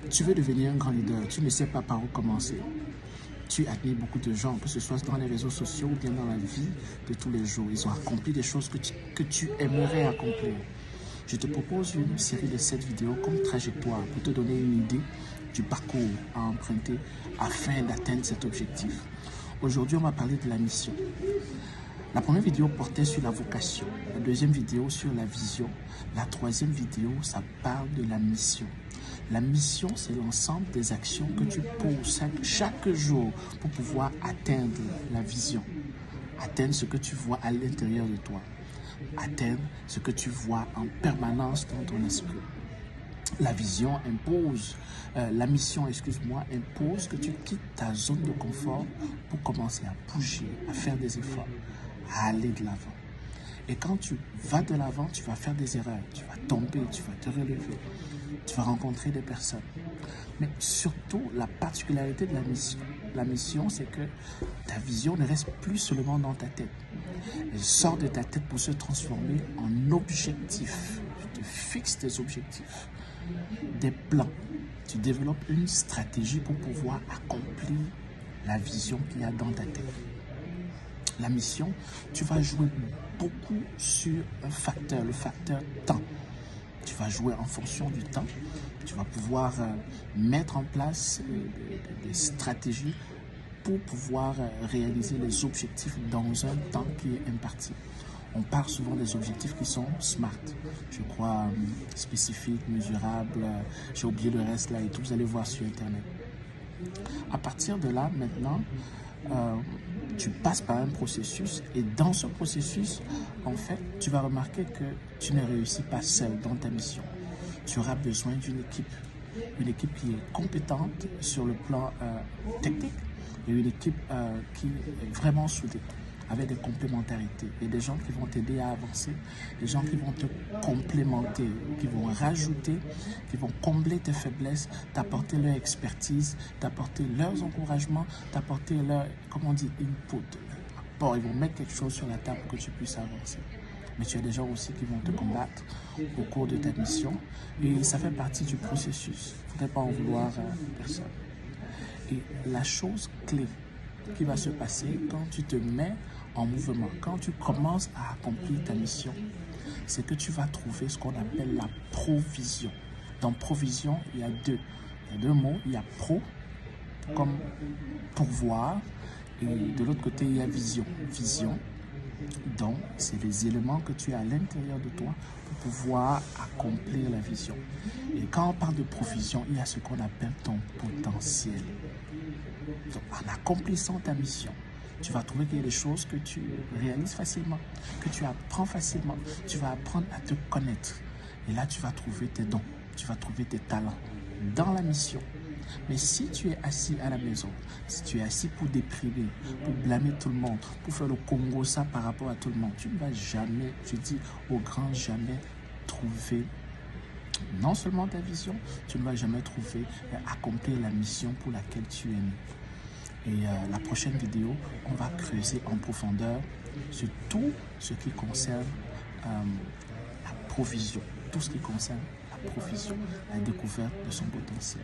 Tu veux devenir un grand leader, tu ne sais pas par où commencer. Tu admires beaucoup de gens, que ce soit dans les réseaux sociaux ou bien dans la vie de tous les jours. Ils ont accompli des choses que tu aimerais accomplir. Je te propose une série de 7 vidéos comme trajectoire pour te donner une idée du parcours à emprunter afin d'atteindre cet objectif. Aujourd'hui, on va parler de la mission. La première vidéo portait sur la vocation, la deuxième vidéo sur la vision, la troisième vidéo, ça parle de la mission. La mission, c'est l'ensemble des actions que tu poses chaque jour pour pouvoir atteindre la vision, atteindre ce que tu vois à l'intérieur de toi, atteindre ce que tu vois en permanence dans ton esprit. La vision impose, la mission, excuse-moi, impose que tu quittes ta zone de confort pour commencer à bouger, à faire des efforts, à aller de l'avant. Et quand tu vas de l'avant, tu vas faire des erreurs, tu vas tomber, tu vas te relever, tu vas rencontrer des personnes. Mais surtout, la particularité de la mission, c'est que ta vision ne reste plus seulement dans ta tête. Elle sort de ta tête pour se transformer en objectif. Tu te fixes des objectifs, des plans. Tu développes une stratégie pour pouvoir accomplir la vision qu'il y a dans ta tête. La mission, tu vas jouer beaucoup sur un facteur, le facteur temps. Tu vas jouer en fonction du temps. Tu vas pouvoir mettre en place des stratégies pour pouvoir réaliser les objectifs dans un temps qui est imparti. On parle souvent des objectifs qui sont SMART. Je crois spécifiques, mesurables. J'ai oublié le reste là et tout. Vous allez voir sur Internet. À partir de là, maintenant, tu passes par un processus et dans ce processus, en fait, tu vas remarquer que tu ne réussis pas seul dans ta mission. Tu auras besoin d'une équipe qui est compétente sur le plan technique et une équipe qui est vraiment soudée, avec des complémentarités et des gens qui vont t'aider à avancer, des gens qui vont te complémenter, qui vont rajouter, qui vont combler tes faiblesses, t'apporter leur expertise, t'apporter leurs encouragements, t'apporter leur, comment on dit, input. Bon, ils vont mettre quelque chose sur la table pour que tu puisses avancer. Mais tu as des gens aussi qui vont te combattre au cours de ta mission et ça fait partie du processus. Il ne faudrait pas en vouloir à personne. Et la chose clé qui va se passer quand tu te mets en mouvement, quand tu commences à accomplir ta mission, c'est que tu vas trouver ce qu'on appelle la provision. Dans provision, il y a deux mots. Il y a pro, comme pourvoir, et de l'autre côté, il y a vision. Vision, donc, c'est les éléments que tu as à l'intérieur de toi pour pouvoir accomplir la vision. Et quand on parle de provision, il y a ce qu'on appelle ton potentiel. Donc, en accomplissant ta mission, tu vas trouver qu'il y a des choses que tu réalises facilement, que tu apprends facilement. Tu vas apprendre à te connaître. Et là, tu vas trouver tes dons, tu vas trouver tes talents dans la mission. Mais si tu es assis à la maison, si tu es assis pour déprimer, pour blâmer tout le monde, pour faire le Congo ça par rapport à tout le monde, tu ne vas jamais, je dis au grand jamais, trouver non seulement ta vision, tu ne vas jamais trouver accomplir la mission pour laquelle tu es né. Et la prochaine vidéo, on va creuser en profondeur sur tout ce qui concerne la provision, tout ce qui concerne la provision, la découverte de son potentiel.